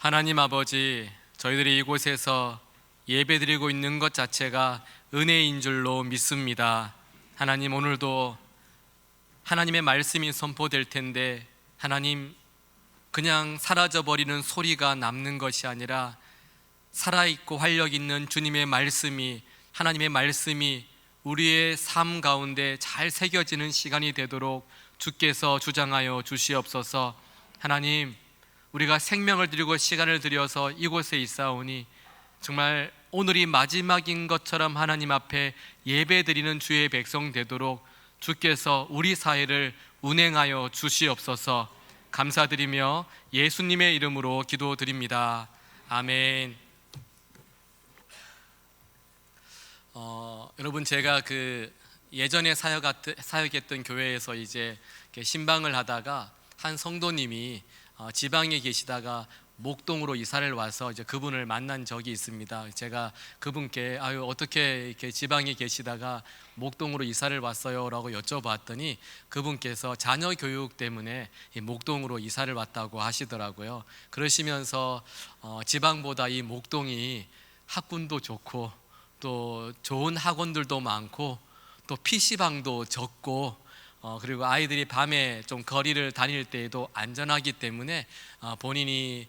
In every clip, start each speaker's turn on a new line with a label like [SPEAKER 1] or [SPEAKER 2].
[SPEAKER 1] 하나님 아버지, 저희들이 이곳에서 예배드리고 있는 것 자체가 은혜인 줄로 믿습니다. 하나님, 오늘도 하나님의 말씀이 선포될 텐데 하나님, 그냥 사라져버리는 소리가 남는 것이 아니라 살아있고 활력 있는 주님의 말씀이, 하나님의 말씀이 우리의 삶 가운데 잘 새겨지는 시간이 되도록 주께서 주장하여 주시옵소서. 하나님, 우리가 생명을 드리고 시간을 들여서 이곳에 있사오니 정말 오늘이 마지막인 것처럼 하나님 앞에 예배드리는 주의 백성 되도록 주께서 우리 사이를 운행하여 주시옵소서. 감사드리며 예수님의 이름으로 기도드립니다. 아멘. 여러분, 제가 예전에 사역했던 교회에서 이제 신방을 하다가 한 성도님이 지방에 계시다가 목동으로 이사를 와서 이제 그분을 만난 적이 있습니다. 제가 그분께 어떻게 이렇게 지방에 계시다가 목동으로 이사를 왔어요? 라고 여쭤봤더니 그분께서 자녀 교육 때문에 목동으로 이사를 왔다고 하시더라고요. 그러시면서 지방보다 이 목동이 학군도 좋고 또 좋은 학원들도 많고 또 PC방도 적고 그리고 아이들이 밤에 좀 거리를 다닐 때에도 안전하기 때문에 본인이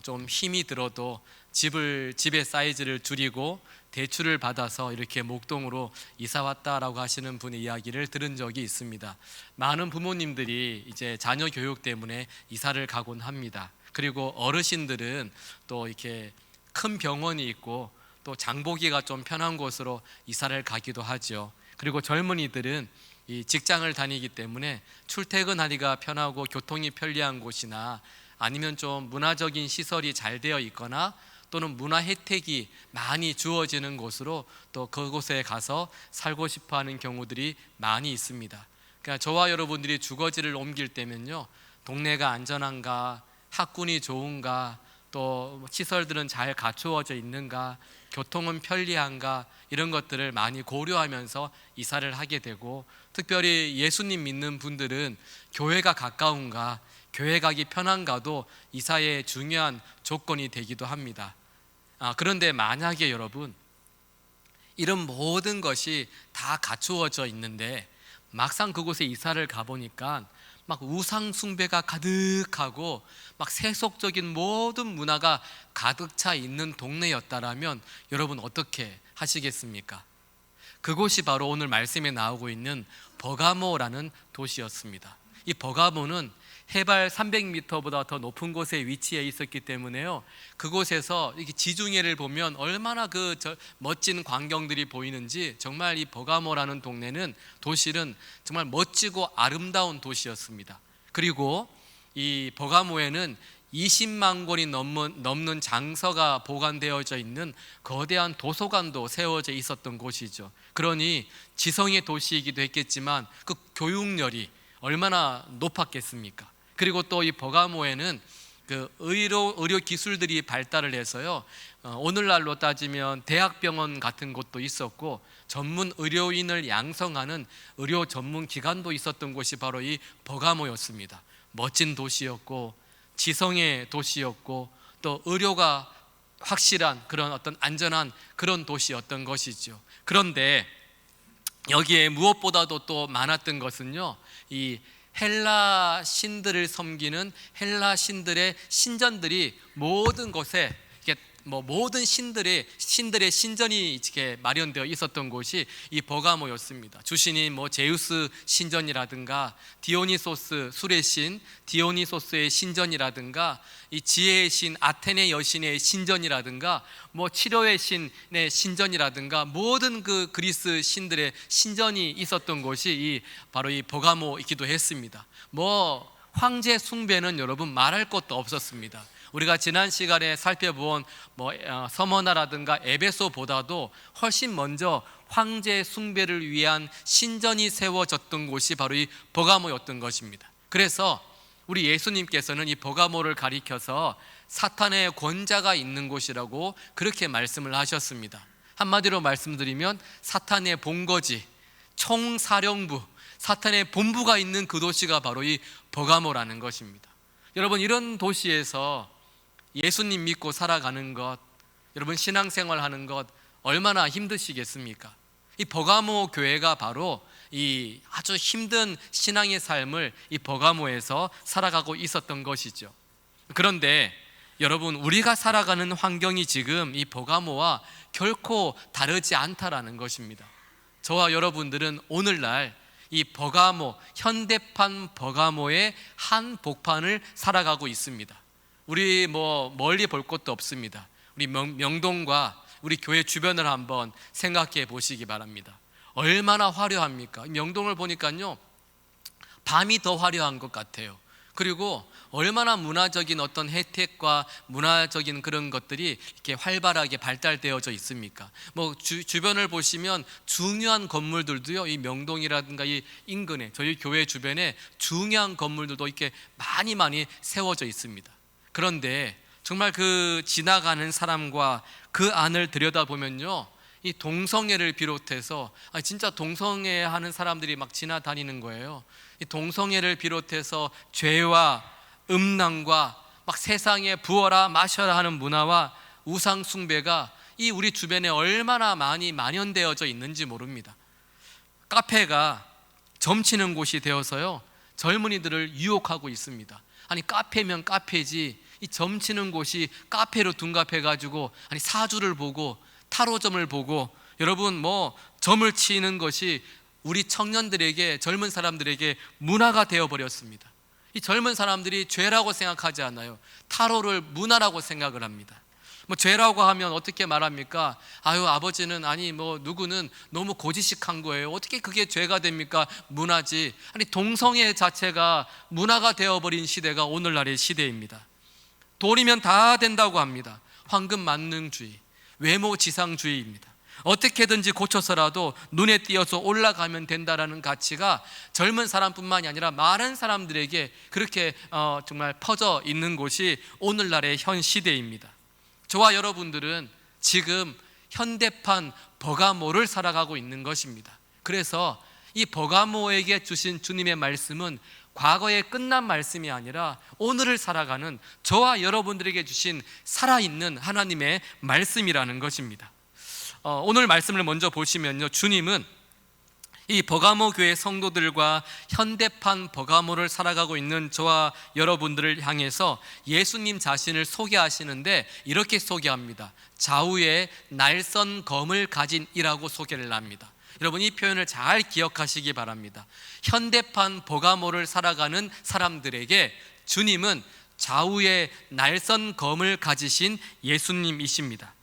[SPEAKER 1] 좀 힘이 들어도 집의 사이즈를 줄이고 대출을 받아서 이렇게 목동으로 이사 왔다라고 하시는 분의 이야기를 들은 적이 있습니다. 많은 부모님들이 이제 자녀 교육 때문에 이사를 가곤 합니다. 그리고 어르신들은 또 이렇게 큰 병원이 있고 또 장보기가 좀 편한 곳으로 이사를 가기도 하죠. 그리고 젊은이들은 이 직장을 다니기 때문에 출퇴근하기가 편하고 교통이 편리한 곳이나 아니면 좀 문화적인 시설이 잘 되어 있거나 또는 문화 혜택이 많이 주어지는 곳으로 또 그곳에 가서 살고 싶어 하는 경우들이 많이 있습니다. 그러니까 저와 여러분들이 주거지를 옮길 때면요, 동네가 안전한가, 학군이 좋은가, 또 시설들은 잘 갖추어져 있는가, 교통은 편리한가, 이런 것들을 많이 고려하면서 이사를 하게 되고, 특별히 예수님 믿는 분들은 교회가 가까운가, 교회 가기 편한가도 이사의 중요한 조건이 되기도 합니다. 그런데 만약에 여러분, 이런 모든 것이 다 갖추어져 있는데 막상 그곳에 이사를 가보니까 막 우상 숭배가 가득하고 막 세속적인 모든 문화가 가득 차 있는 동네였다라면 여러분 어떻게 하시겠습니까? 그곳이 바로 오늘 말씀에 나오고 있는 버가모라는 도시였습니다. 이 버가모는 해발 300m보다 더 높은 곳에 위치해 있었기 때문에요, 그곳에서 이렇게 지중해를 보면 얼마나 멋진 광경들이 보이는지, 정말 이 버가모라는 도시는 정말 멋지고 아름다운 도시였습니다. 그리고 이 버가모에는 20만 권이 넘는 장서가 보관되어져 있는 거대한 도서관도 세워져 있었던 곳이죠. 그러니 지성의 도시이기도 했겠지만 그 교육열이 얼마나 높았겠습니까? 그리고 또 이 버가모에는 의료 기술들이 발달을 해서요, 오늘날로 따지면 대학병원 같은 곳도 있었고 전문 의료인을 양성하는 의료 전문 기관도 있었던 곳이 바로 이 버가모였습니다. 멋진 도시였고 지성의 도시였고 또 의료가 확실한 그런 어떤 안전한 그런 도시였던 것이죠. 그런데 여기에 무엇보다도 또 많았던 것은요, 이 헬라 신들을 섬기는 헬라 신들의 신전들이 모든 곳에 모든 신들의 신전이 이렇게 마련되어 있었던 곳이 이 버가모였습니다. 주신인 제우스 신전이라든가 디오니소스 술의 신 디오니소스의 신전이라든가 이 지혜의 신 아테네 여신의 신전이라든가 치료의 신의 신전이라든가 모든 그 그리스 신들의 신전이 있었던 곳이 바로 이 버가모이기도 했습니다. 황제 숭배는 여러분 말할 것도 없었습니다. 우리가 지난 시간에 살펴본 서머나라든가 에베소보다도 훨씬 먼저 황제 숭배를 위한 신전이 세워졌던 곳이 바로 이 버가모였던 것입니다. 그래서 우리 예수님께서는 이 버가모를 가리켜서 사탄의 권자가 있는 곳이라고 그렇게 말씀을 하셨습니다. 한마디로 말씀드리면 사탄의 본거지, 총사령부, 사탄의 본부가 있는 그 도시가 바로 이 버가모라는 것입니다. 여러분, 이런 도시에서 예수님 믿고 살아가는 것, 여러분 신앙생활 하는 것 얼마나 힘드시겠습니까? 이 버가모 교회가 바로 이 아주 힘든 신앙의 삶을 이 버가모에서 살아가고 있었던 것이죠. 그런데 여러분, 우리가 살아가는 환경이 지금 이 버가모와 결코 다르지 않다라는 것입니다. 저와 여러분들은 오늘날 이 버가모, 현대판 버가모의 한 복판을 살아가고 있습니다. 우리 멀리 볼 것도 없습니다. 우리 명동과 우리 교회 주변을 한번 생각해 보시기 바랍니다. 얼마나 화려합니까? 명동을 보니까요, 밤이 더 화려한 것 같아요. 그리고 얼마나 문화적인 어떤 혜택과 문화적인 그런 것들이 이렇게 활발하게 발달되어져 있습니까? 주변을 보시면 중요한 건물들도요, 이 명동이라든가 이 인근에, 저희 교회 주변에 중요한 건물들도 이렇게 많이 세워져 있습니다. 그런데 정말 그 지나가는 사람과 그 안을 들여다보면요, 이 동성애를 비롯해서 진짜 동성애 하는 사람들이 막 지나다니는 거예요. 이 동성애를 비롯해서 죄와 음란과 막 세상에 부어라 마셔라 하는 문화와 우상 숭배가 이 우리 주변에 얼마나 많이 만연되어져 있는지 모릅니다. 카페가 점치는 곳이 되어서요, 젊은이들을 유혹하고 있습니다. 아니, 카페면 카페지 이 점치는 곳이 카페로 둔갑해가지고 사주를 보고 타로점을 보고, 여러분 점을 치는 것이 우리 청년들에게, 젊은 사람들에게 문화가 되어버렸습니다. 이 젊은 사람들이 죄라고 생각하지 않아요. 타로를 문화라고 생각을 합니다. 죄라고 하면 어떻게 말합니까? 아버지는 누구는 너무 고지식한 거예요. 어떻게 그게 죄가 됩니까? 문화지. 동성애 자체가 문화가 되어버린 시대가 오늘날의 시대입니다. 돈이면 다 된다고 합니다. 황금 만능주의, 외모 지상주의입니다. 어떻게든지 고쳐서라도 눈에 띄어서 올라가면 된다라는 가치가 젊은 사람뿐만이 아니라 많은 사람들에게 그렇게 정말 퍼져 있는 곳이 오늘날의 현 시대입니다. 저와 여러분들은 지금 현대판 버가모를 살아가고 있는 것입니다. 그래서 이 버가모에게 주신 주님의 말씀은 과거에 끝난 말씀이 아니라 오늘을 살아가는 저와 여러분들에게 주신 살아있는 하나님의 말씀이라는 것입니다. 오늘 말씀을 먼저 보시면요, 주님은 이 버가모 교회 성도들과 현대판 버가모를 살아가고 있는 저와 여러분들을 향해서 예수님 자신을 소개하시는데 이렇게 소개합니다. 좌우에 날선 검을 가진 이라고 소개를 합니다. 여러분, 이 표현을 잘 기억하시기 바랍니다. 현대판 버가모를 살아가는 사람들에게 주님은 좌우에 날선 검을 가지신 예수님이십니다.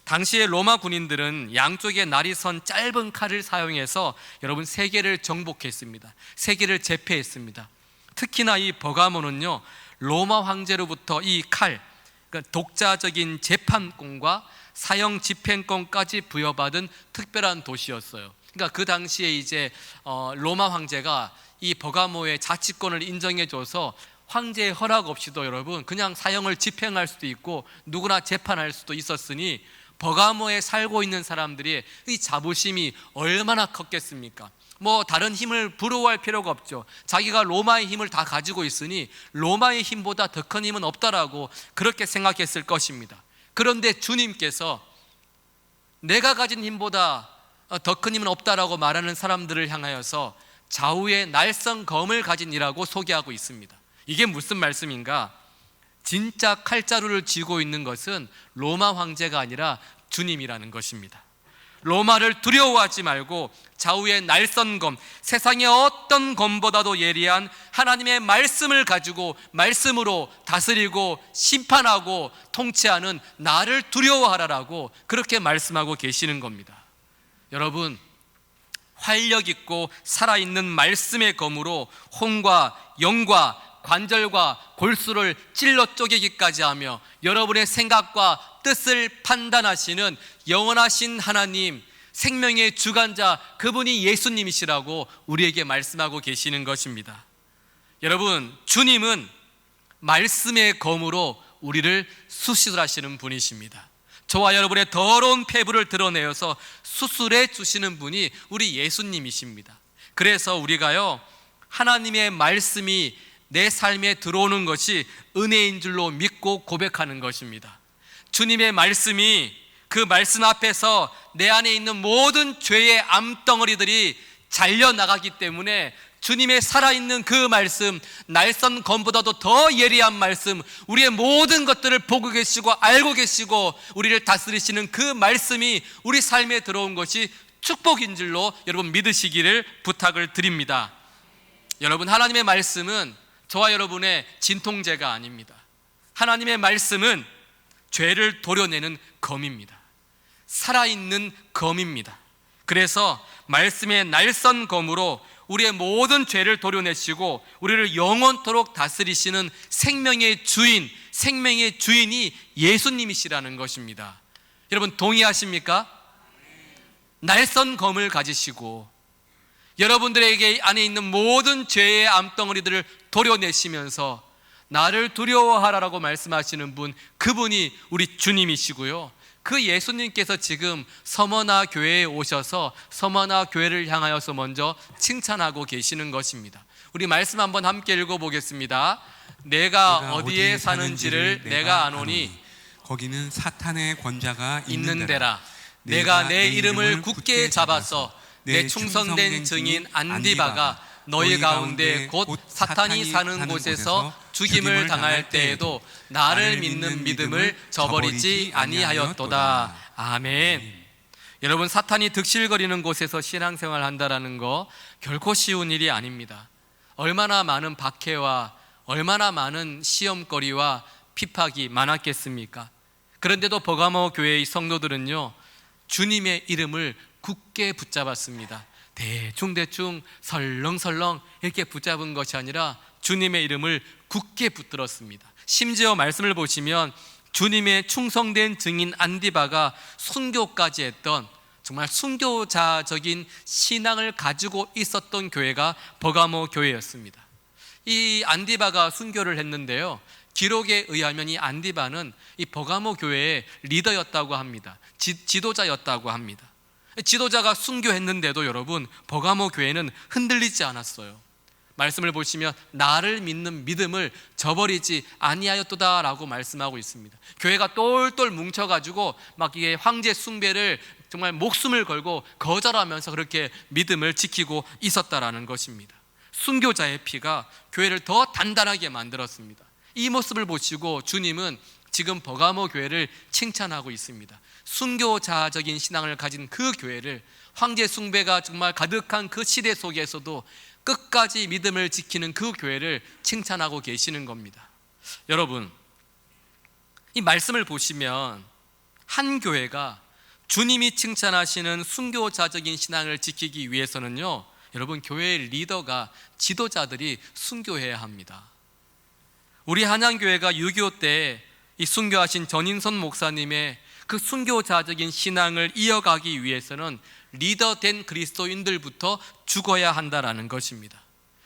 [SPEAKER 1] 당시의 로마 군인들은 양쪽에 날이 선 짧은 칼을 사용해서 여러분 세계를 정복했습니다. 세계를 제패했습니다. 특히나 이 버가모는요, 로마 황제로부터 이 칼, 그러니까 독자적인 재판권과 사형 집행권까지 부여받은 특별한 도시였어요. 그러니까 그 당시에 이제 로마 황제가 이 버가모의 자치권을 인정해줘서 황제의 허락 없이도 여러분 그냥 사형을 집행할 수도 있고 누구나 재판할 수도 있었으니 버가모에 살고 있는 사람들이 이 자부심이 얼마나 컸겠습니까? 다른 힘을 부러워할 필요가 없죠. 자기가 로마의 힘을 다 가지고 있으니 로마의 힘보다 더 큰 힘은 없다라고 그렇게 생각했을 것입니다. 그런데 주님께서 내가 가진 힘보다 더 큰 힘은 없다라고 말하는 사람들을 향하여서 좌우에 날선 검을 가진 이라고 소개하고 있습니다. 이게 무슨 말씀인가? 진짜 칼자루를 쥐고 있는 것은 로마 황제가 아니라 주님이라는 것입니다. 로마를 두려워하지 말고 좌우에 날선 검, 세상의 어떤 검보다도 예리한 하나님의 말씀을 가지고 말씀으로 다스리고 심판하고 통치하는 나를 두려워하라라고 그렇게 말씀하고 계시는 겁니다. 여러분, 활력 있고 살아있는 말씀의 검으로 혼과 영과 관절과 골수를 찔러 쪼개기까지 하며 여러분의 생각과 뜻을 판단하시는 영원하신 하나님, 생명의 주관자, 그분이 예수님이시라고 우리에게 말씀하고 계시는 것입니다. 여러분, 주님은 말씀의 검으로 우리를 수술하시는 분이십니다. 저와 여러분의 더러운 폐부를 드러내어서 수술해 주시는 분이 우리 예수님이십니다. 그래서 우리가요, 하나님의 말씀이 내 삶에 들어오는 것이 은혜인 줄로 믿고 고백하는 것입니다. 주님의 말씀이, 그 말씀 앞에서 내 안에 있는 모든 죄의 암덩어리들이 잘려나가기 때문에 주님의 살아있는 그 말씀, 날선 검보다도 더 예리한 말씀, 우리의 모든 것들을 보고 계시고 알고 계시고 우리를 다스리시는 그 말씀이 우리 삶에 들어온 것이 축복인 줄로 여러분 믿으시기를 부탁을 드립니다. 여러분, 하나님의 말씀은 저와 여러분의 진통제가 아닙니다. 하나님의 말씀은 죄를 도려내는 검입니다. 살아있는 검입니다. 그래서 말씀의 날선 검으로 우리의 모든 죄를 도려내시고 우리를 영원토록 다스리시는 생명의 주인, 생명의 주인이 예수님이시라는 것입니다. 여러분 동의하십니까? 날선 검을 가지시고 여러분들에게 안에 있는 모든 죄의 암덩어리들을 도려내시면서 나를 두려워하라라고 말씀하시는 분, 그분이 우리 주님이시고요, 그 예수님께서 지금 서머나 교회에 오셔서 서머나 교회를 향하여서 먼저 칭찬하고 계시는 것입니다. 우리 말씀 한번 함께 읽어보겠습니다. 내가 어디에 사는지를 내가 아노니
[SPEAKER 2] 거기는 사탄의 권자가 있는 데라.
[SPEAKER 1] 내가 내 이름을 굳게 잡아서 내 충성된 증인 안디바가 너희 가운데 곧 사탄이 사는 곳에서 죽임을 당할 때에도 나를 믿는 믿음을 저버리지 아니하였도다. 아멘. 여러분, 사탄이 득실거리는 곳에서 신앙생활 한다라는 거 결코 쉬운 일이 아닙니다. 얼마나 많은 박해와 얼마나 많은 시험거리와 핍박이 많았겠습니까? 그런데도 버가모 교회의 성도들은요, 주님의 이름을 굳게 붙잡았습니다. 대충 설렁설렁 이렇게 붙잡은 것이 아니라 주님의 이름을 굳게 붙들었습니다. 심지어 말씀을 보시면 주님의 충성된 증인 안디바가 순교까지 했던 정말 순교자적인 신앙을 가지고 있었던 교회가 버가모 교회였습니다. 이 안디바가 순교를 했는데요, 기록에 의하면 이 안디바는 이 버가모 교회의 리더였다고 합니다. 지도자였다고 합니다. 지도자가 순교했는데도 여러분, 버가모 교회는 흔들리지 않았어요. 말씀을 보시면 나를 믿는 믿음을 저버리지 아니하였도다라고 말씀하고 있습니다. 교회가 똘똘 뭉쳐가지고 막 이게 황제 숭배를 정말 목숨을 걸고 거절하면서 그렇게 믿음을 지키고 있었다라는 것입니다. 순교자의 피가 교회를 더 단단하게 만들었습니다. 이 모습을 보시고 주님은 지금 버가모 교회를 칭찬하고 있습니다. 순교자적인 신앙을 가진 그 교회를, 황제 숭배가 정말 가득한 그 시대 속에서도 끝까지 믿음을 지키는 그 교회를 칭찬하고 계시는 겁니다. 여러분, 이 말씀을 보시면 한 교회가 주님이 칭찬하시는 순교자적인 신앙을 지키기 위해서는요, 여러분, 교회의 리더가, 지도자들이 순교해야 합니다. 우리 한양교회가 6.25 때 이 순교하신 전인선 목사님의 그 순교자적인 신앙을 이어가기 위해서는 리더된 그리스도인들부터 죽어야 한다라는 것입니다.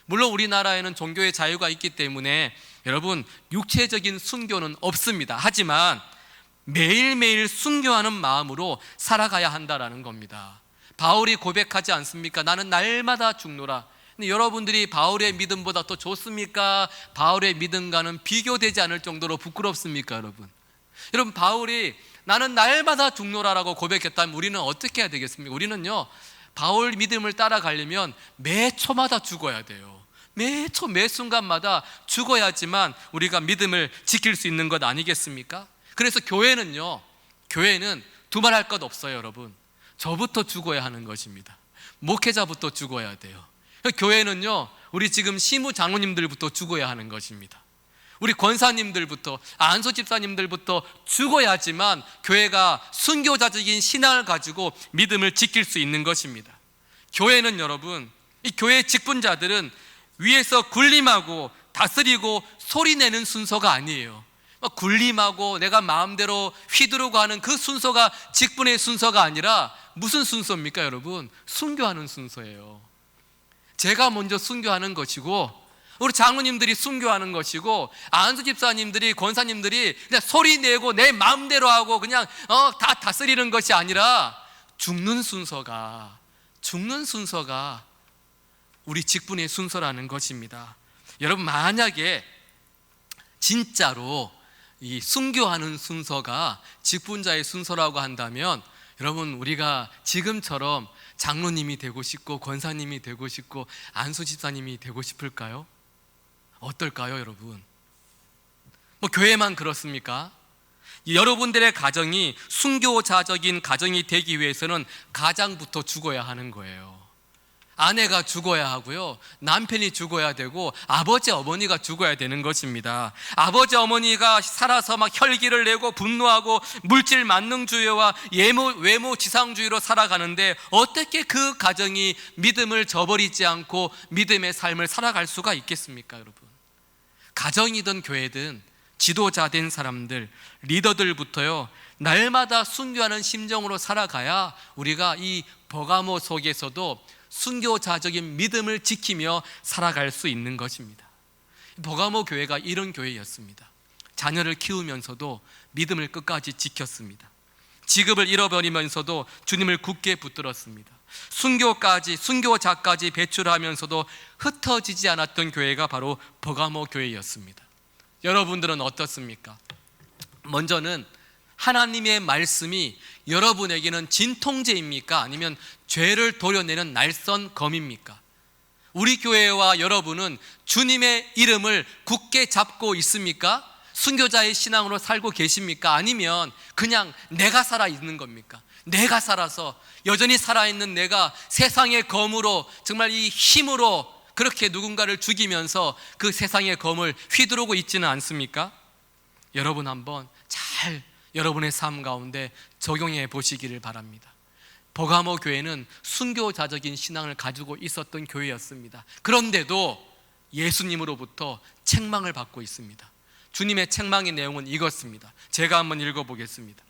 [SPEAKER 1] 물론 우리나라에는 종교의 자유가 있기 때문에 여러분, 육체적인 순교는 없습니다. 하지만 매일매일 순교하는 마음으로 살아가야 한다라는 겁니다. 바울이 고백하지 않습니까? 나는 날마다 죽노라. 근데 여러분들이 바울의 믿음보다 더 좋습니까? 바울의 믿음과는 비교되지 않을 정도로 부끄럽습니까, 여러분? 여러분, 바울이 나는 날마다 죽노라라고 고백했다면 우리는 어떻게 해야 되겠습니까? 우리는요, 바울 믿음을 따라가려면 매 초마다 죽어야 돼요. 매 초, 매 순간마다 죽어야지만 우리가 믿음을 지킬 수 있는 것 아니겠습니까? 그래서 교회는 두말할 것 없어요, 여러분. 저부터 죽어야 하는 것입니다. 목회자부터 죽어야 돼요. 교회는요, 우리 지금 시무 장로님들부터 죽어야 하는 것입니다. 우리 권사님들부터, 안소 집사님들부터 죽어야지만 교회가 순교자적인 신앙을 가지고 믿음을 지킬 수 있는 것입니다. 교회는 여러분, 이 교회 직분자들은 위에서 군림하고 다스리고 소리내는 순서가 아니에요. 군림하고 내가 마음대로 휘두르고 하는 그 순서가 직분의 순서가 아니라 무슨 순서입니까, 여러분? 순교하는 순서예요. 제가 먼저 순교하는 것이고, 우리 장로님들이 순교하는 것이고, 안수 집사님들이, 권사님들이 그냥 소리 내고 내 마음대로 하고 그냥 다 다스리는 것이 아니라 죽는 순서가 우리 직분의 순서라는 것입니다. 여러분, 만약에 진짜로 이 순교하는 순서가 직분자의 순서라고 한다면 여러분, 우리가 지금처럼 장로님이 되고 싶고 권사님이 되고 싶고 안수집사님이 되고 싶을까요? 어떨까요, 여러분? 뭐 교회만 그렇습니까? 여러분들의 가정이 순교자적인 가정이 되기 위해서는 가장부터 죽어야 하는 거예요. 아내가 죽어야 하고요, 남편이 죽어야 되고 아버지 어머니가 죽어야 되는 것입니다. 아버지 어머니가 살아서 막 혈기를 내고 분노하고 물질 만능주의와 외모 지상주의로 살아가는데 어떻게 그 가정이 믿음을 저버리지 않고 믿음의 삶을 살아갈 수가 있겠습니까, 여러분? 가정이든 교회든 지도자 된 사람들, 리더들부터요, 날마다 순교하는 심정으로 살아가야 우리가 이 버가모 속에서도 순교자적인 믿음을 지키며 살아갈 수 있는 것입니다. 버가모 교회가 이런 교회였습니다. 자녀를 키우면서도 믿음을 끝까지 지켰습니다. 직업을 잃어버리면서도 주님을 굳게 붙들었습니다. 순교자까지 배출하면서도 흩어지지 않았던 교회가 바로 버가모 교회였습니다. 여러분들은 어떻습니까? 먼저는 하나님의 말씀이 여러분에게는 진통제입니까? 아니면 죄를 도려내는 날선 검입니까? 우리 교회와 여러분은 주님의 이름을 굳게 잡고 있습니까? 순교자의 신앙으로 살고 계십니까? 아니면 그냥 내가 살아있는 겁니까? 내가 살아서 여전히 살아있는 내가 세상의 검으로, 정말 이 힘으로 그렇게 누군가를 죽이면서 그 세상의 검을 휘두르고 있지는 않습니까? 여러분, 한번 잘 여러분의 삶 가운데 적용해 보시기를 바랍니다. 버가모 교회는 순교자적인 신앙을 가지고 있었던 교회였습니다. 그런데도 예수님으로부터 책망을 받고 있습니다. 주님의 책망의 내용은 이것입니다. 제가 한번 읽어보겠습니다.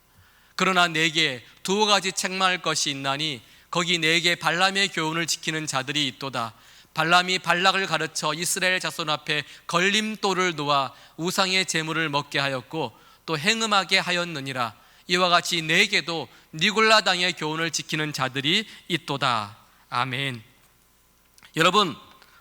[SPEAKER 1] 그러나 내게 두 가지 책망할 것이 있나니 거기 내게 발람의 교훈을 지키는 자들이 있도다. 발람이 발락을 가르쳐 이스라엘 자손 앞에 걸림돌을 놓아 우상의 제물을 먹게 하였고 또 행음하게 하였느니라. 이와 같이 내게도 니골라 당의 교훈을 지키는 자들이 있도다. 아멘. 여러분,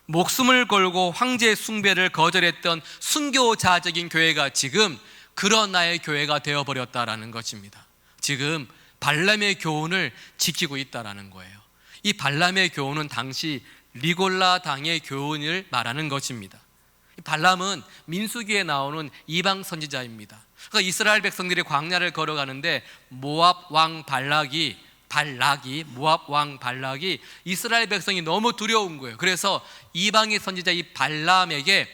[SPEAKER 1] 목숨을 걸고 황제 숭배를 거절했던 순교자적인 교회가 지금 그런 나의 교회가 되어버렸다라는 것입니다. 지금 발람의 교훈을 지키고 있다라는 거예요. 이 발람의 교훈은 당시 니골라 당의 교훈을 말하는 것입니다. 발람은 민수기에 나오는 이방 선지자입니다. 그러니까 이스라엘 백성들이 광야를 걸어가는데 모압 왕 발락이 이스라엘 백성이 너무 두려운 거예요. 그래서 이방의 선지자 이 발람에게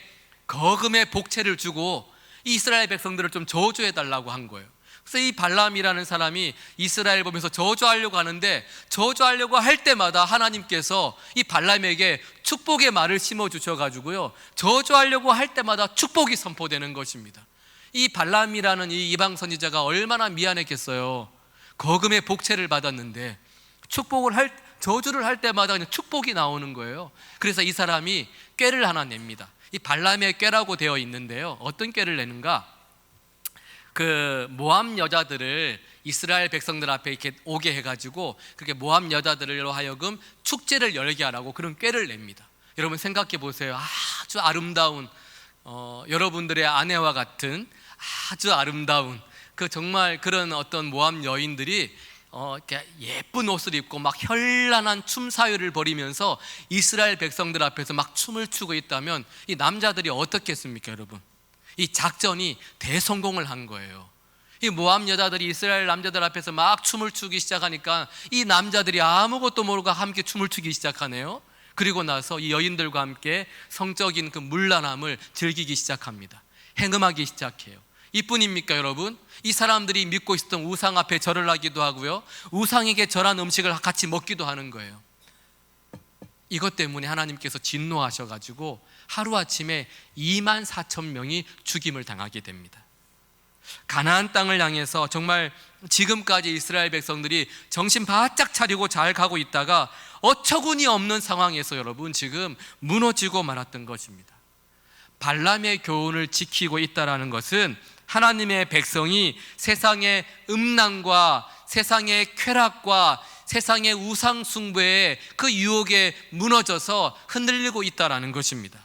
[SPEAKER 1] 거금의 복채를 주고 이스라엘 백성들을 좀 저주해 달라고 한 거예요. 그래서 이 발람이라는 사람이 이스라엘 보면서 저주하려고 하는데, 저주하려고 할 때마다 하나님께서 이 발람에게 축복의 말을 심어 주셔가지고요, 저주하려고 할 때마다 축복이 선포되는 것입니다. 이 발람이라는 이 이방 선지자가 얼마나 미안했겠어요. 거금의 복채를 받았는데 저주를 할 때마다 그냥 축복이 나오는 거예요. 그래서 이 사람이 꾀를 하나 냅니다. 이 발람의 꾀라고 되어 있는데요, 어떤 꾀를 내는가? 그 모압 여자들을 이스라엘 백성들 앞에 이렇게 오게 해가지고 그렇게 모압 여자들로 하여금 축제를 열게 하라고 그런 꾀를 냅니다. 여러분 생각해 보세요. 아주 아름다운 여러분들의 아내와 같은 아주 아름다운 그 정말 그런 어떤 모압 여인들이 이렇게 예쁜 옷을 입고 막 현란한 춤 사위를 벌이면서 이스라엘 백성들 앞에서 막 춤을 추고 있다면 이 남자들이 어떻겠습니까, 여러분? 이 작전이 대성공을 한 거예요. 이 모압 여자들이 이스라엘 남자들 앞에서 막 춤을 추기 시작하니까 이 남자들이 아무것도 모르고 함께 춤을 추기 시작하네요. 그리고 나서 이 여인들과 함께 성적인 그 문란함을 즐기기 시작합니다. 행음하기 시작해요. 이뿐입니까, 여러분? 이 사람들이 믿고 있었던 우상 앞에 절을 하기도 하고요, 우상에게 절한 음식을 같이 먹기도 하는 거예요. 이것 때문에 하나님께서 진노하셔가지고 하루아침에 24,000명이 죽임을 당하게 됩니다. 가나안 땅을 향해서 정말 지금까지 이스라엘 백성들이 정신 바짝 차리고 잘 가고 있다가 어처구니 없는 상황에서 여러분 지금 무너지고 말았던 것입니다. 발람의 교훈을 지키고 있다는 것은 하나님의 백성이 세상의 음란과 세상의 쾌락과 세상의 우상 숭배의 그 유혹에 무너져서 흔들리고 있다는 것입니다.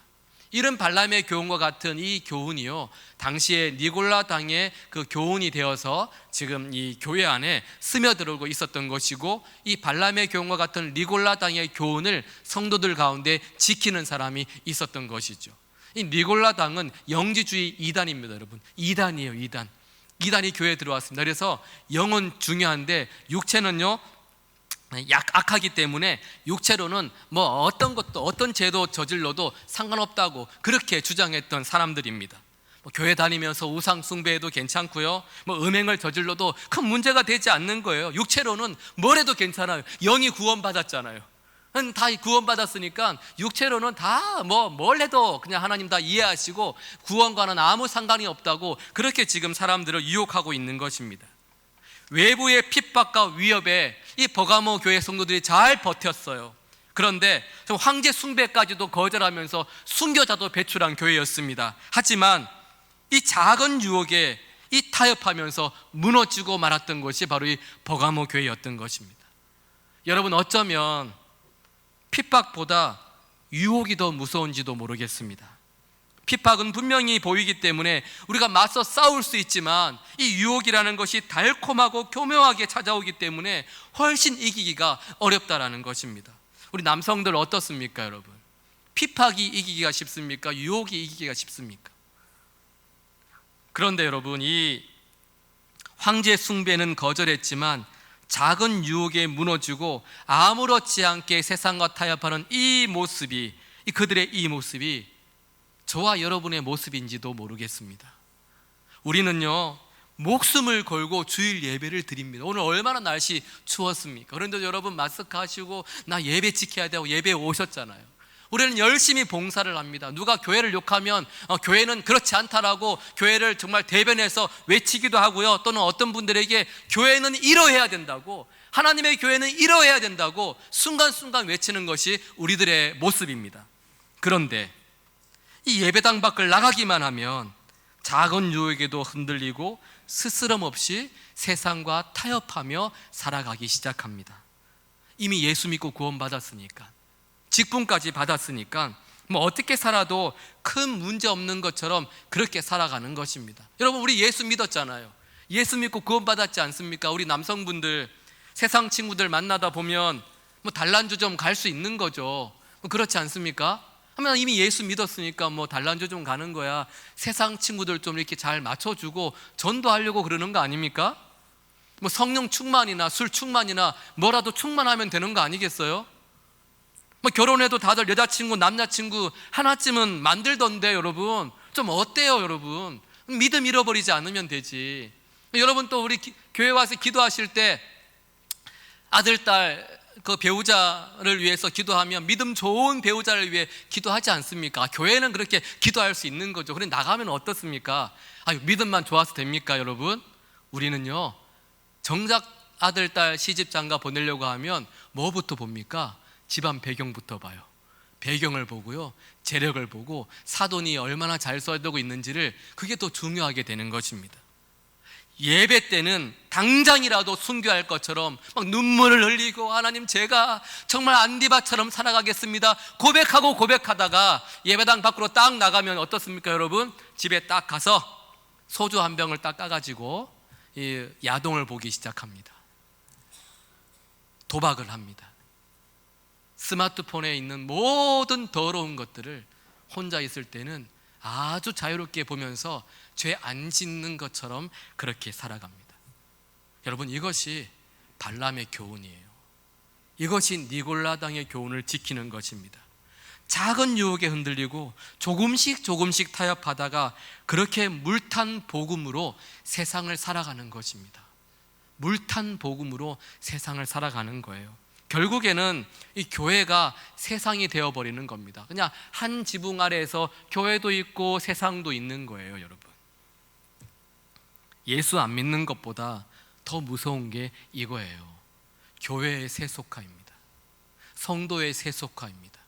[SPEAKER 1] 이런 발람의 교훈과 같은 이 교훈이요, 당시에 니골라 당의 그 교훈이 되어서 지금 이 교회 안에 스며들고 있었던 것이고, 이 발람의 교훈과 같은 니골라 당의 교훈을 성도들 가운데 지키는 사람이 있었던 것이죠. 이 니골라 당은 영지주의 이단입니다. 여러분, 이단이에요. 이단이 교회에 들어왔습니다. 그래서 영은 중요한데 육체는요 악하기 때문에 육체로는 뭐 어떤 것도, 어떤 죄도 저질러도 상관없다고 그렇게 주장했던 사람들입니다. 뭐 교회 다니면서 우상 숭배해도 괜찮고요, 뭐 음행을 저질러도 큰 문제가 되지 않는 거예요. 육체로는 뭘 해도 괜찮아요. 영이 구원받았잖아요. 다 구원받았으니까 육체로는 다 뭘 해도 그냥 하나님 다 이해하시고 구원과는 아무 상관이 없다고 그렇게 지금 사람들을 유혹하고 있는 것입니다. 외부의 핍박과 위협에 이 버가모 교회 성도들이 잘 버텼어요. 그런데 황제 숭배까지도 거절하면서 순교자도 배출한 교회였습니다. 하지만 이 작은 유혹에 이 타협하면서 무너지고 말았던 것이 바로 이 버가모 교회였던 것입니다. 여러분, 어쩌면 핍박보다 유혹이 더 무서운지도 모르겠습니다. 핍박은 분명히 보이기 때문에 우리가 맞서 싸울 수 있지만 이 유혹이라는 것이 달콤하고 교묘하게 찾아오기 때문에 훨씬 이기기가 어렵다라는 것입니다. 우리 남성들 어떻습니까, 여러분? 핍박이 이기기가 쉽습니까? 유혹이 이기기가 쉽습니까? 그런데 여러분, 이 황제 숭배는 거절했지만 작은 유혹에 무너지고 아무렇지 않게 세상과 타협하는 이 모습이, 그들의 이 모습이 저와 여러분의 모습인지도 모르겠습니다. 우리는요 목숨을 걸고 주일 예배를 드립니다. 오늘 얼마나 날씨 추웠습니까? 그런데 여러분 마스크 하시고 나 예배 지켜야 되고 예배에 오셨잖아요. 우리는 열심히 봉사를 합니다. 누가 교회를 욕하면 교회는 그렇지 않다라고 교회를 정말 대변해서 외치기도 하고요, 또는 어떤 분들에게 교회는 이러해야 된다고, 하나님의 교회는 이러해야 된다고 순간순간 외치는 것이 우리들의 모습입니다. 그런데 이 예배당 밖을 나가기만 하면 작은 유혹에도 흔들리고 스스럼 없이 세상과 타협하며 살아가기 시작합니다. 이미 예수 믿고 구원받았으니까, 직분까지 받았으니까 뭐 어떻게 살아도 큰 문제 없는 것처럼 그렇게 살아가는 것입니다. 여러분, 우리 예수 믿었잖아요. 예수 믿고 구원받았지 않습니까? 우리 남성분들 세상 친구들 만나다 보면 뭐 단란주 좀 갈 수 있는 거죠. 그렇지 않습니까? 하면 이미 예수 믿었으니까 뭐 단란주 좀 가는 거야. 세상 친구들 좀 이렇게 잘 맞춰주고 전도하려고 그러는 거 아닙니까? 뭐 성령 충만이나 술 충만이나 뭐라도 충만하면 되는 거 아니겠어요? 뭐 결혼해도 다들 여자친구 남자친구 하나쯤은 만들던데 여러분, 좀 어때요 여러분? 믿음 잃어버리지 않으면 되지. 여러분, 또 우리 교회 와서 기도하실 때 아들 딸 그 배우자를 위해서 기도하면 믿음 좋은 배우자를 위해 기도하지 않습니까? 교회는 그렇게 기도할 수 있는 거죠. 그런데 나가면 어떻습니까? 믿음만 좋아서 됩니까, 여러분? 우리는요 정작 아들 딸 시집 장가 보내려고 하면 뭐부터 봅니까? 집안 배경부터 봐요. 배경을 보고요, 재력을 보고 사돈이 얼마나 잘 써되고 있는지를, 그게 더 중요하게 되는 것입니다. 예배 때는 당장이라도 순교할 것처럼 막 눈물을 흘리고 하나님 제가 정말 안디바처럼 살아가겠습니다 고백하다가 예배당 밖으로 딱 나가면 어떻습니까, 여러분? 집에 딱 가서 소주 한 병을 딱 까가지고 이 야동을 보기 시작합니다. 도박을 합니다. 스마트폰에 있는 모든 더러운 것들을 혼자 있을 때는 아주 자유롭게 보면서 죄 안 짓는 것처럼 그렇게 살아갑니다. 여러분, 이것이 발람의 교훈이에요. 이것이 니골라당의 교훈을 지키는 것입니다. 작은 유혹에 흔들리고 조금씩 타협하다가 그렇게 물탄 복음으로 세상을 살아가는 것입니다. 물탄 복음으로 세상을 살아가는 거예요. 결국에는 이 교회가 세상이 되어버리는 겁니다. 그냥 한 지붕 아래에서 교회도 있고 세상도 있는 거예요, 여러분. 예수 안 믿는 것보다 더 무서운 게 이거예요. 교회의 세속화입니다. 성도의 세속화입니다.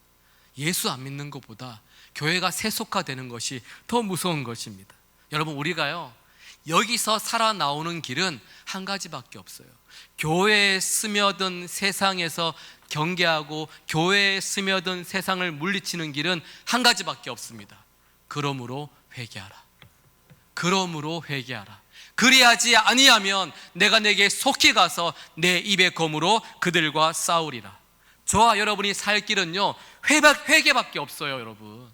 [SPEAKER 1] 예수 안 믿는 것보다 교회가 세속화되는 것이 더 무서운 것입니다. 여러분, 우리가요 여기서 살아나오는 길은 한 가지밖에 없어요. 교회에 스며든 세상에서 경계하고 교회에 스며든 세상을 물리치는 길은 한 가지밖에 없습니다. 그러므로 회개하라. 그러므로 회개하라. 그리하지 아니하면 내가 내게 속히 가서 내 입의 검으로 그들과 싸우리라. 저와 여러분이 살 길은요, 회개밖에 없어요. 여러분,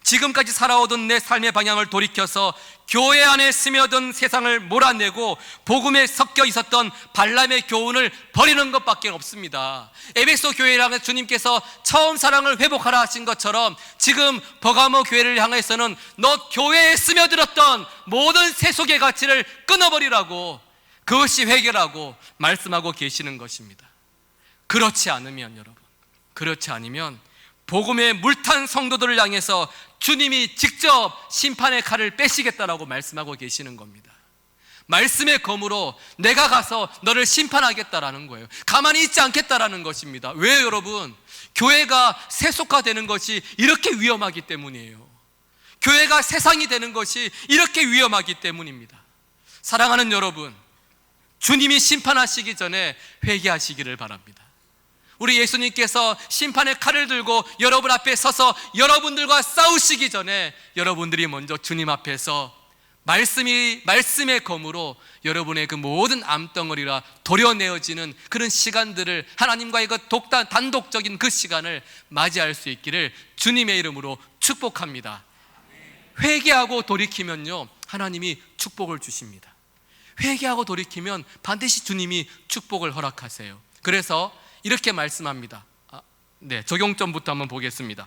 [SPEAKER 1] 지금까지 살아오던 내 삶의 방향을 돌이켜서 교회 안에 스며든 세상을 몰아내고 복음에 섞여 있었던 발람의 교훈을 버리는 것밖에 없습니다. 에베소 교회를 향해 주님께서 처음 사랑을 회복하라 하신 것처럼 지금 버가모 교회를 향해서는 너 교회에 스며들었던 모든 세속의 가치를 끊어버리라고, 그것이 회개라고 말씀하고 계시는 것입니다. 그렇지 않으면 여러분, 그렇지 않으면 복음에 물탄 성도들을 향해서 주님이 직접 심판의 칼을 빼시겠다라고 말씀하고 계시는 겁니다. 말씀의 검으로 내가 가서 너를 심판하겠다라는 거예요. 가만히 있지 않겠다라는 것입니다. 왜 여러분? 교회가 세속화되는 것이 이렇게 위험하기 때문이에요. 교회가 세상이 되는 것이 이렇게 위험하기 때문입니다. 사랑하는 여러분, 주님이 심판하시기 전에 회개하시기를 바랍니다. 우리 예수님께서 심판의 칼을 들고 여러분 앞에 서서 여러분들과 싸우시기 전에 여러분들이 먼저 주님 앞에서 말씀의 검으로 여러분의 그 모든 암덩어리라 도려내어지는 그런 시간들을, 하나님과의 그 단독적인 그 시간을 맞이할 수 있기를 주님의 이름으로 축복합니다. 회개하고 돌이키면요, 하나님이 축복을 주십니다. 회개하고 돌이키면 반드시 주님이 축복을 허락하세요. 그래서 이렇게 말씀합니다. 적용점부터 한번 보겠습니다.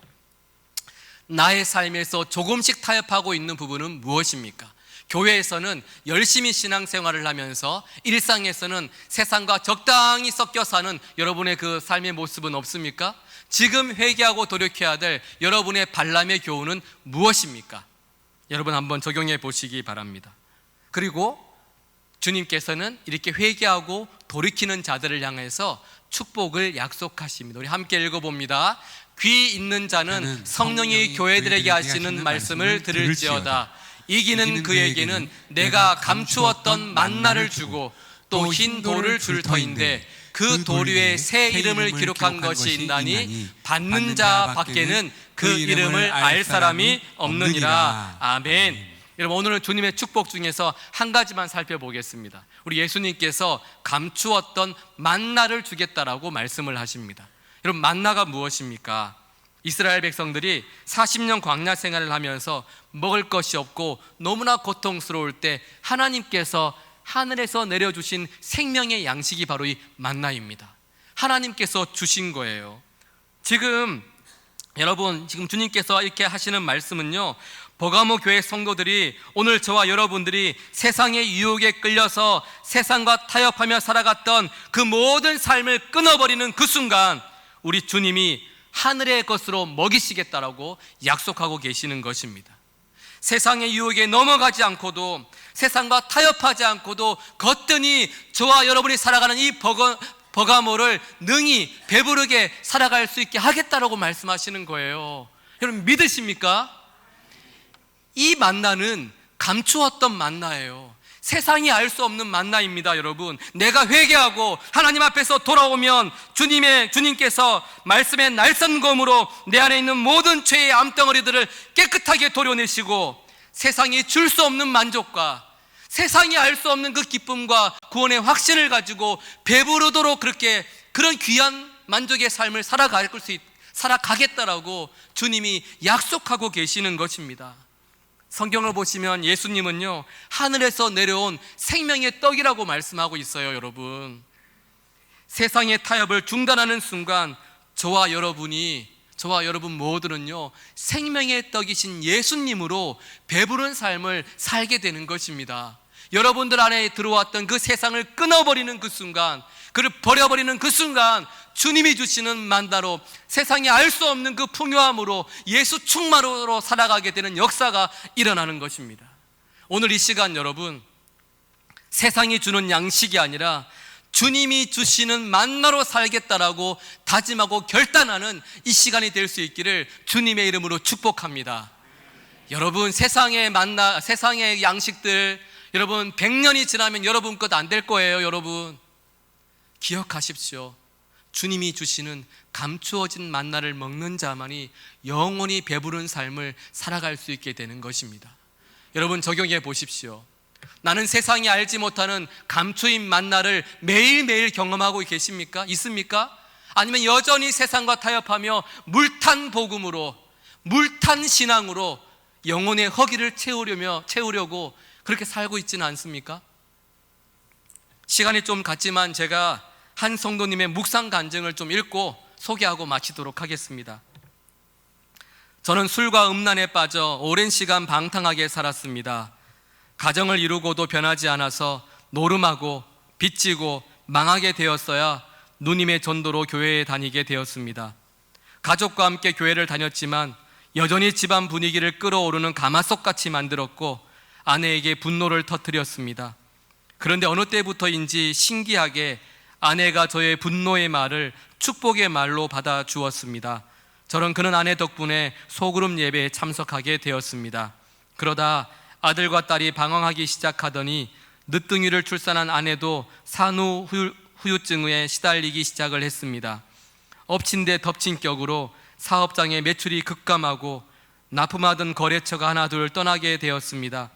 [SPEAKER 1] 나의 삶에서 조금씩 타협하고 있는 부분은 무엇입니까? 교회에서는 열심히 신앙생활을 하면서 일상에서는 세상과 적당히 섞여 사는 여러분의 그 삶의 모습은 없습니까? 지금 회개하고 돌이켜야 될 여러분의 발람의 교훈은 무엇입니까? 여러분 한번 적용해 보시기 바랍니다. 그리고 주님께서는 이렇게 회개하고 돌이키는 자들을 향해서 축복을 약속하십니다. 우리 함께 읽어봅니다. 귀 있는 자는 성령이 교회들에게 하시는 말씀을 들을지어다. 이기는 그에게는 내가 감추었던 만나를 주고 또 흰 돌을 줄 터인데 그 돌 위에 새 이름을 기록한 것이 있나니 받는 자 밖에는 그 이름을 알 사람이 없느니라. 아멘. 여러분, 오늘은 주님의 축복 중에서 한 가지만 살펴보겠습니다. 우리 예수님께서 감추었던 만나를 주겠다라고 말씀을 하십니다. 여러분, 만나가 무엇입니까? 이스라엘 백성들이 40년 광야 생활을 하면서 먹을 것이 없고 너무나 고통스러울 때 하나님께서 하늘에서 내려주신 생명의 양식이 바로 이 만나입니다. 하나님께서 주신 거예요. 지금 여러분, 지금 주님께서 이렇게 하시는 말씀은요, 버가모 교회 성도들이, 오늘 저와 여러분들이 세상의 유혹에 끌려서 세상과 타협하며 살아갔던 그 모든 삶을 끊어버리는 그 순간 우리 주님이 하늘의 것으로 먹이시겠다라고 약속하고 계시는 것입니다. 세상의 유혹에 넘어가지 않고도, 세상과 타협하지 않고도 거뜬히 저와 여러분이 살아가는 이 버가모를 능히 배부르게 살아갈 수 있게 하겠다라고 말씀하시는 거예요. 여러분, 믿으십니까? 이 만나는 감추었던 만나예요. 세상이 알 수 없는 만나입니다. 여러분, 내가 회개하고 하나님 앞에서 돌아오면 주님께서 말씀의 날선검으로 내 안에 있는 모든 죄의 암덩어리들을 깨끗하게 도려내시고 세상이 줄 수 없는 만족과 세상이 알 수 없는 그 기쁨과 구원의 확신을 가지고 배부르도록 그런 귀한 만족의 삶을 살아가겠다라고 주님이 약속하고 계시는 것입니다. 성경을 보시면 예수님은요, 하늘에서 내려온 생명의 떡이라고 말씀하고 있어요. 여러분, 세상의 타협을 중단하는 순간 저와 여러분 모두는요, 생명의 떡이신 예수님으로 배부른 삶을 살게 되는 것입니다. 여러분들 안에 들어왔던 그 세상을 끊어버리는 그 순간, 그를 버려버리는 그 순간 주님이 주시는 만나로 세상이 알 수 없는 그 풍요함으로 예수 충만으로 살아가게 되는 역사가 일어나는 것입니다. 오늘 이 시간 여러분, 세상이 주는 양식이 아니라 주님이 주시는 만나로 살겠다라고 다짐하고 결단하는 이 시간이 될 수 있기를 주님의 이름으로 축복합니다. 여러분, 세상의 만나, 세상의 양식들, 여러분 100년이 지나면 여러분 것 안 될 거예요. 여러분 기억하십시오. 주님이 주시는 감추어진 만나를 먹는 자만이 영원히 배부른 삶을 살아갈 수 있게 되는 것입니다. 여러분 적용해 보십시오. 나는 세상이 알지 못하는 감추인 만나를 매일매일 경험하고 계십니까? 있습니까? 아니면 여전히 세상과 타협하며 물탄 복음으로, 물탄 신앙으로 영혼의 허기를 채우려고 그렇게 살고 있지는 않습니까? 시간이 좀 갔지만 제가 한 성도님의 묵상 간증을 좀 읽고 소개하고 마치도록 하겠습니다. 저는 술과 음란에 빠져 오랜 시간 방탕하게 살았습니다. 가정을 이루고도 변하지 않아서 노름하고 빚지고 망하게 되었어야 누님의 전도로 교회에 다니게 되었습니다. 가족과 함께 교회를 다녔지만 여전히 집안 분위기를 끌어오르는 가마솥같이 만들었고 아내에게 분노를 터뜨렸습니다. 그런데 어느 때부터인지 신기하게 아내가 저의 분노의 말을 축복의 말로 받아주었습니다. 저는 그런 아내 덕분에 소그룹 예배에 참석하게 되었습니다. 그러다 아들과 딸이 방황하기 시작하더니 늦둥이를 출산한 아내도 산후 후유증에 시달리기 시작을 했습니다. 엎친 데 덮친 격으로 사업장의 매출이 급감하고 납품하던 거래처가 하나둘 떠나게 되었습니다.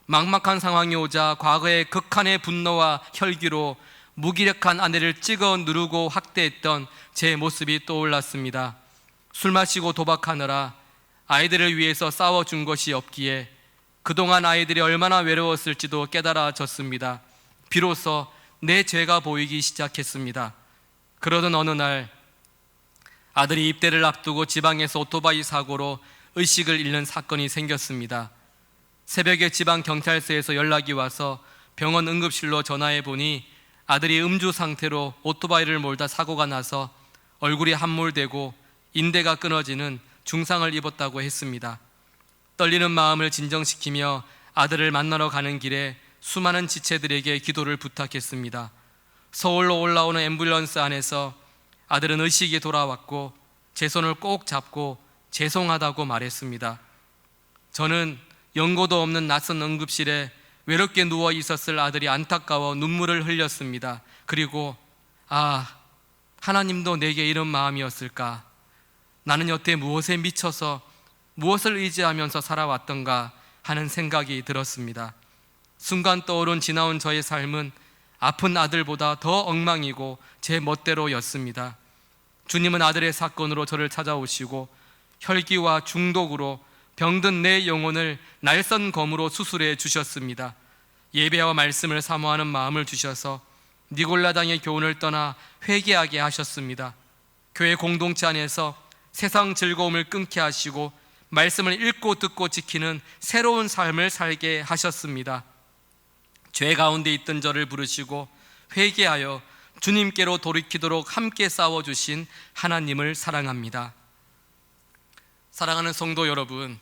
[SPEAKER 1] 막막한 상황이 오자 과거의 극한의 분노와 혈기로 무기력한 아내를 찍어 누르고 학대했던 제 모습이 떠올랐습니다. 술 마시고 도박하느라 아이들을 위해서 싸워준 것이 없기에 그동안 아이들이 얼마나 외로웠을지도 깨달아졌습니다. 비로소 내 죄가 보이기 시작했습니다. 그러던 어느 날 아들이 입대를 앞두고 지방에서 오토바이 사고로 의식을 잃는 사건이 생겼습니다. 새벽에 지방 경찰서에서 연락이 와서 병원 응급실로 전화해 보니 아들이 음주 상태로 오토바이를 몰다 사고가 나서 얼굴이 함몰되고 인대가 끊어지는 중상을 입었다고 했습니다. 떨리는 마음을 진정시키며 아들을 만나러 가는 길에 수많은 지체들에게 기도를 부탁했습니다. 서울로 올라오는 앰뷸런스 안에서 아들은 의식이 돌아왔고 제 손을 꼭 잡고 죄송하다고 말했습니다. 저는 연고도 없는 낯선 응급실에 외롭게 누워 있었을 아들이 안타까워 눈물을 흘렸습니다. 그리고 하나님도 내게 이런 마음이었을까? 나는 여태 무엇에 미쳐서 무엇을 의지하면서 살아왔던가 하는 생각이 들었습니다. 순간 떠오른 지나온 저의 삶은 아픈 아들보다 더 엉망이고 제 멋대로였습니다. 주님은 아들의 사건으로 저를 찾아오시고 혈기와 중독으로 병든 내 영혼을 날선 검으로 수술해 주셨습니다. 예배와 말씀을 사모하는 마음을 주셔서 니골라당의 교훈을 떠나 회개하게 하셨습니다. 교회 공동체 안에서 세상 즐거움을 끊게 하시고 말씀을 읽고 듣고 지키는 새로운 삶을 살게 하셨습니다. 죄 가운데 있던 저를 부르시고 회개하여 주님께로 돌이키도록 함께 싸워주신 하나님을 사랑합니다. 사랑하는 성도 여러분,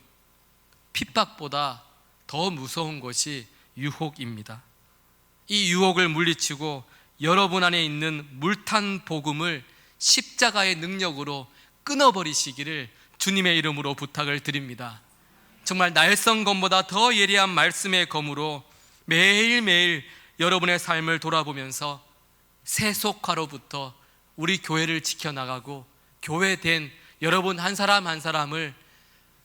[SPEAKER 1] 핍박보다 더 무서운 것이 유혹입니다. 이 유혹을 물리치고 여러분 안에 있는 물탄 복음을 십자가의 능력으로 끊어버리시기를 주님의 이름으로 부탁을 드립니다. 정말 날성검보다 더 예리한 말씀의 검으로 매일매일 여러분의 삶을 돌아보면서 세속화로부터 우리 교회를 지켜나가고 교회된 여러분 한 사람 한 사람을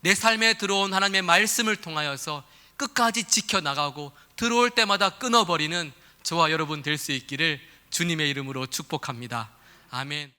[SPEAKER 1] 내 삶에 들어온 하나님의 말씀을 통하여서 끝까지 지켜나가고 들어올 때마다 끊어버리는 저와 여러분 될 수 있기를 주님의 이름으로 축복합니다. 아멘.